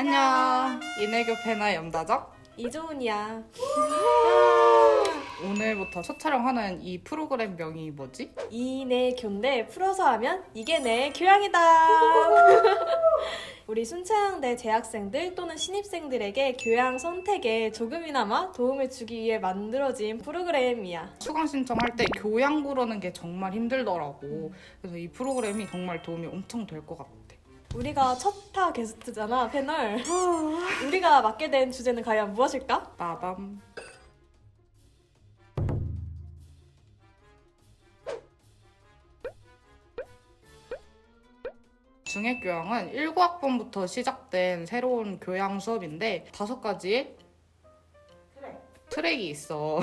안녕. 인해교 패널 염다정. 이조은이야. 오늘부터 첫 촬영하는 이 프로그램 명이 뭐지? 이내 교인데 풀어서 하면 이게 내 교양이다. 우리 순창대 재학생들 또는 신입생들에게 교양 선택에 조금이나마 도움을 주기 위해 만들어진 프로그램이야. 수강 신청할 때 교양 부르는 게 정말 힘들더라고. 그래서 이 프로그램이 정말 도움이 엄청 될 것 같아. 우리가 첫 타 게스트잖아, 패널. 우리가 맡게 된 주제는 과연 무엇일까? 빠밤. 중액교양은 19학번부터 시작된 새로운 교양 수업인데 5가지의 트랙이 있어.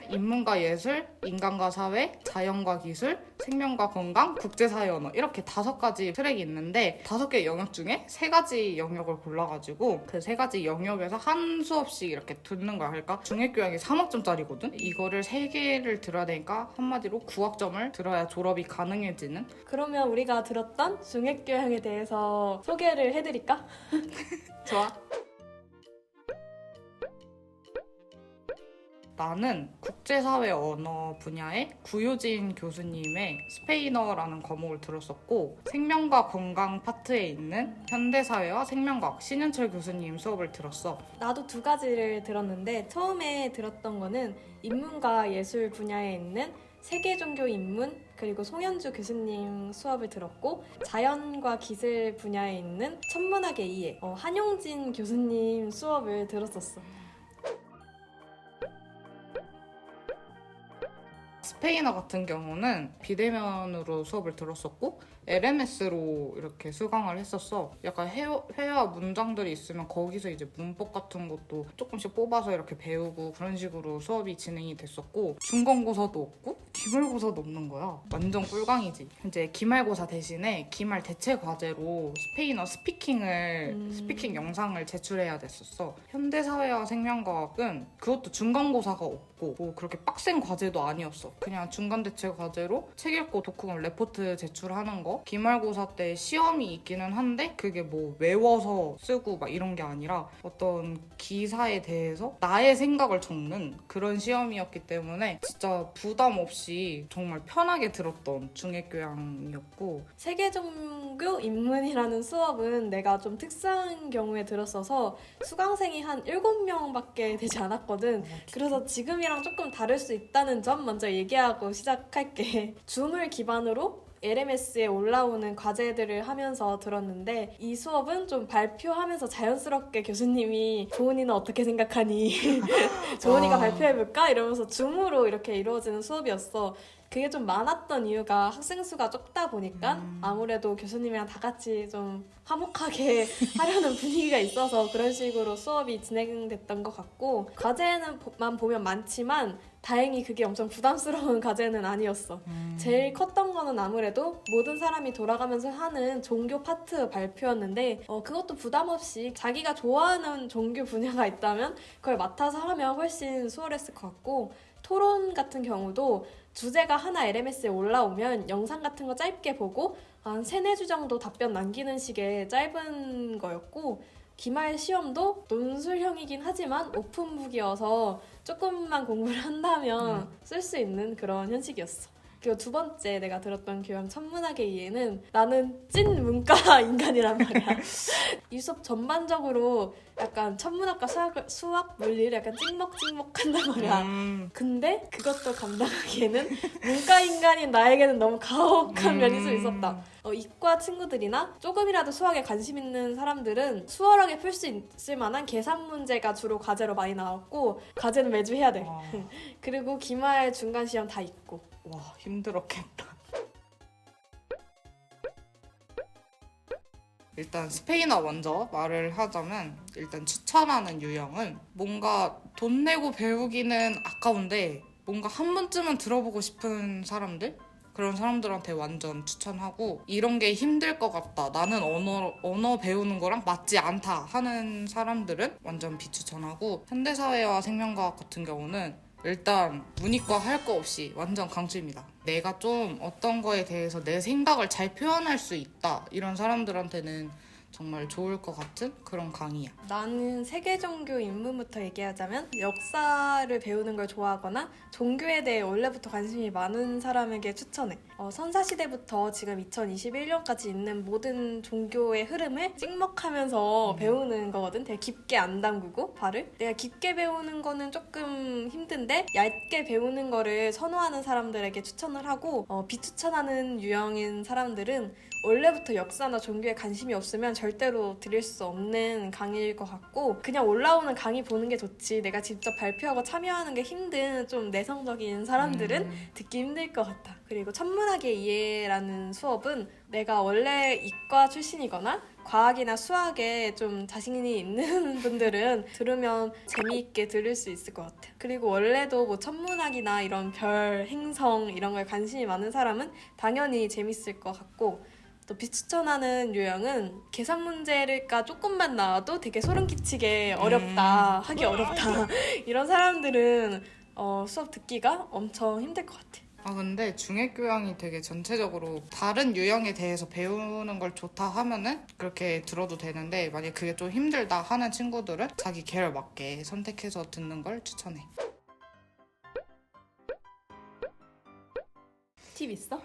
인문과 예술, 인간과 사회, 자연과 기술, 생명과 건강, 국제사회 언어 이렇게 5가지 트랙이 있는데 5개 영역 중에 3가지 영역을 골라가지고 그 3가지 영역에서 한 수업씩 이렇게 듣는 거야. 그러니까 중액교양이 3학점짜리거든? 이거를 3개를 들어야 되니까 한마디로 9학점을 들어야 졸업이 가능해지는? 그러면 우리가 들었던 중액교양에 대해서 소개를 해드릴까? 좋아. 나는 국제사회 언어 분야의 구효진 교수님의 스페인어라는 과목을 들었었고 생명과 건강 파트에 있는 현대사회와 생명과학 신현철 교수님 수업을 들었어. 나도 2가지를 들었는데 처음에 들었던 거는 인문과 예술 분야에 있는 세계종교 인문 그리고 송현주 교수님 수업을 들었고 자연과 기술 분야에 있는 천문학의 이해 한용진 교수님 수업을 들었었어. 스페인어 같은 경우는 비대면으로 수업을 들었었고 LMS로 이렇게 수강을 했었어. 약간 회화 문장들이 있으면 거기서 이제 문법 같은 것도 조금씩 뽑아서 이렇게 배우고 그런 식으로 수업이 진행이 됐었고 중간고사도 없고 기말고사도 없는 거야. 완전 꿀강이지. 이제 기말고사 대신에 기말 대체 과제로 스페인어 스피킹 영상을 제출해야 됐었어. 현대사회와 생명과학은 그것도 중간고사가 없고 뭐 그렇게 빡센 과제도 아니었어. 그냥 중간 대체 과제로 책 읽고 독후감 레포트 제출하는 거. 기말고사 때 시험이 있기는 한데 그게 뭐 외워서 쓰고 막 이런 게 아니라 어떤 기사에 대해서 나의 생각을 적는 그런 시험이었기 때문에 진짜 부담 없이 정말 편하게 들었던 중액교양이었고 세계종교 인문이라는 수업은 내가 좀 특수한 경우에 들었어서 수강생이 한 7명밖에 되지 않았거든. 그래서 지금이랑 조금 다를 수 있다는 점 먼저 얘기하고 시작할게. 줌을 기반으로 LMS에 올라오는 과제들을 하면서 들었는데 이 수업은 좀 발표하면서 자연스럽게 교수님이 조은이는 어떻게 생각하니? 조은이가 발표해볼까? 이러면서 줌으로 이렇게 이루어지는 수업이었어. 그게 좀 많았던 이유가 학생 수가 적다 보니까 아무래도 교수님이랑 다 같이 좀 화목하게 하려는 분위기가 있어서 그런 식으로 수업이 진행됐던 것 같고 과제만 보면 많지만 다행히 그게 엄청 부담스러운 과제는 아니었어. 제일 컸던 거는 아무래도 모든 사람이 돌아가면서 하는 종교 파트 발표였는데 그것도 부담 없이 자기가 좋아하는 종교 분야가 있다면 그걸 맡아서 하면 훨씬 수월했을 것 같고 토론 같은 경우도 주제가 하나 LMS에 올라오면 영상 같은 거 짧게 보고 한 3-4주 정도 답변 남기는 식의 짧은 거였고 기말 시험도 논술형이긴 하지만 오픈북이어서 조금만 공부를 한다면 쓸 수 있는 그런 형식이었어. 그리고 2번째 내가 들었던 교양 천문학의 이해는 나는 찐 문과 인간이란 말이야. 이 수업 전반적으로 약간 천문학과 수학 물리를 약간 찍먹한단 말이야. 근데 그것도 감당하기에는 문과 인간인 나에게는 너무 가혹한 면이 좀 있었다. 이과 친구들이나 조금이라도 수학에 관심 있는 사람들은 수월하게 풀 수 있을 만한 계산 문제가 주로 과제로 많이 나왔고 과제는 매주 해야 돼. 그리고 기말 중간 시험 다 있고. 와 힘들었겠다. 일단 스페인어 먼저 말을 하자면 일단 추천하는 유형은 뭔가 돈 내고 배우기는 아까운데 뭔가 한 번쯤은 들어보고 싶은 사람들? 그런 사람들한테 완전 추천하고 이런 게 힘들 것 같다. 나는 언어 배우는 거랑 맞지 않다 하는 사람들은 완전 비추천하고 현대사회와 생명과학 같은 경우는 일단 문이과 할 거 없이 완전 강추입니다. 내가 좀 어떤 거에 대해서 내 생각을 잘 표현할 수 있다 이런 사람들한테는 정말 좋을 것 같은 그런 강의야. 나는 세계 종교 입문부터 얘기하자면 역사를 배우는 걸 좋아하거나 종교에 대해 원래부터 관심이 많은 사람에게 추천해. 선사시대부터 지금 2021년까지 있는 모든 종교의 흐름을 찍먹하면서 배우는 거거든. 되게 깊게 안 담그고 발을. 내가 깊게 배우는 거는 조금 힘든데 얇게 배우는 거를 선호하는 사람들에게 추천을 하고 비추천하는 유형인 사람들은 원래부터 역사나 종교에 관심이 없으면 절대로 들을 수 없는 강의일 것 같고 그냥 올라오는 강의 보는 게 좋지 내가 직접 발표하고 참여하는 게 힘든 좀 내성적인 사람들은 듣기 힘들 것 같아. 그리고 천문학의 이해라는 수업은 내가 원래 이과 출신이거나 과학이나 수학에 좀 자신이 있는 분들은 들으면 재미있게 들을 수 있을 것 같아. 그리고 원래도 뭐 천문학이나 이런 별, 행성 이런 거에 관심이 많은 사람은 당연히 재밌을 것 같고 또 비추천하는 유형은 계산 문제가 조금만 나와도 되게 소름 끼치게 어렵다, 하기 어렵다 이런 사람들은 수업 듣기가 엄청 힘들 것 같아. 근데 중액교양이 되게 전체적으로 다른 유형에 대해서 배우는 걸 좋다 하면은 그렇게 들어도 되는데 만약에 그게 좀 힘들다 하는 친구들은 자기 계열 맞게 선택해서 듣는 걸 추천해. 팁 있어?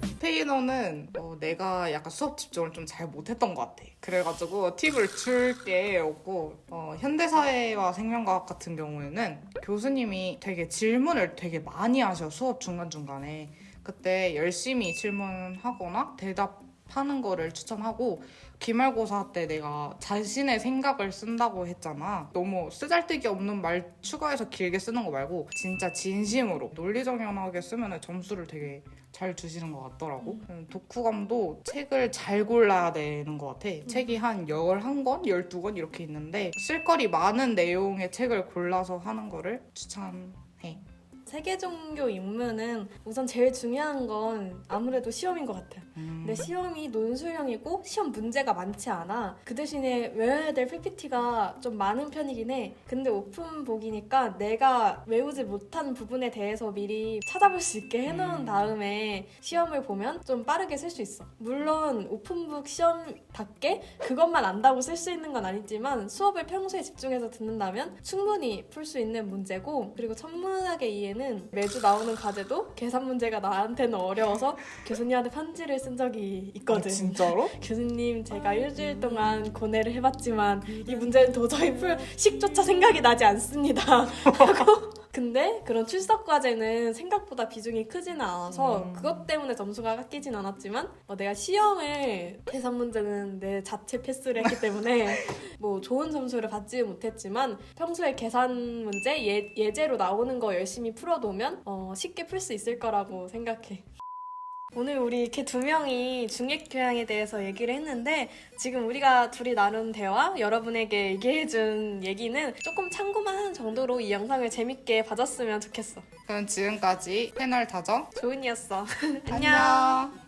스페인어는 내가 약간 수업 집중을 좀 잘 못했던 것 같아. 그래가지고 팁을 줄 게 없고 현대사회와 생명과학 같은 경우에는 교수님이 되게 질문을 되게 많이 하셔. 수업 중간중간에. 그때 열심히 질문하거나 대답하는 거를 추천하고 기말고사 때 내가 자신의 생각을 쓴다고 했잖아. 너무 쓰잘데기 없는 말 추가해서 길게 쓰는 거 말고 진짜 진심으로 논리정연하게 쓰면 점수를 되게 잘 주시는 것 같더라고. 독후감도 책을 잘 골라야 되는 것 같아. 책이 한 11권, 12권 이렇게 있는데 쓸거리 많은 내용의 책을 골라서 하는 거를 추천해. 세계 종교 입문은 우선 제일 중요한 건 아무래도 시험인 것 같아요. 근데 시험이 논술형이고 시험 문제가 많지 않아. 그 대신에 외워야 될 PPT가 좀 많은 편이긴 해. 근데 오픈북이니까 내가 외우지 못한 부분에 대해서 미리 찾아볼 수 있게 해놓은 다음에 시험을 보면 좀 빠르게 쓸 수 있어. 물론 오픈북 시험답게 그것만 안다고 쓸 수 있는 건 아니지만 수업을 평소에 집중해서 듣는다면 충분히 풀 수 있는 문제고 그리고 천문학의 이해는 매주 나오는 과제도 계산 문제가 나한테는 어려워서 교수님한테 편지를 쓴 적이 있거든. 진짜로? 교수님 제가 일주일 동안 고뇌를 해봤지만 이 문제는 도저히 풀 식조차 생각이 나지 않습니다. 근데 그런 출석 과제는 생각보다 비중이 크지는 않아서 그것 때문에 점수가 깎이진 않았지만 내가 시험을 계산 문제는 내 자체 패스를 했기 때문에 뭐 좋은 점수를 받지 못했지만 평소에 계산 문제 예제로 나오는 거 열심히 풀어놓으면 쉽게 풀 수 있을 거라고 생각해. 오늘 우리 이렇게 두 명이 중액교양에 대해서 얘기를 했는데 지금 우리가 둘이 나눈 대화, 여러분에게 얘기해준 얘기는 조금 참고만 하는 정도로 이 영상을 재밌게 봐줬으면 좋겠어. 그럼 지금까지 채널 다정 조은이었어. 안녕.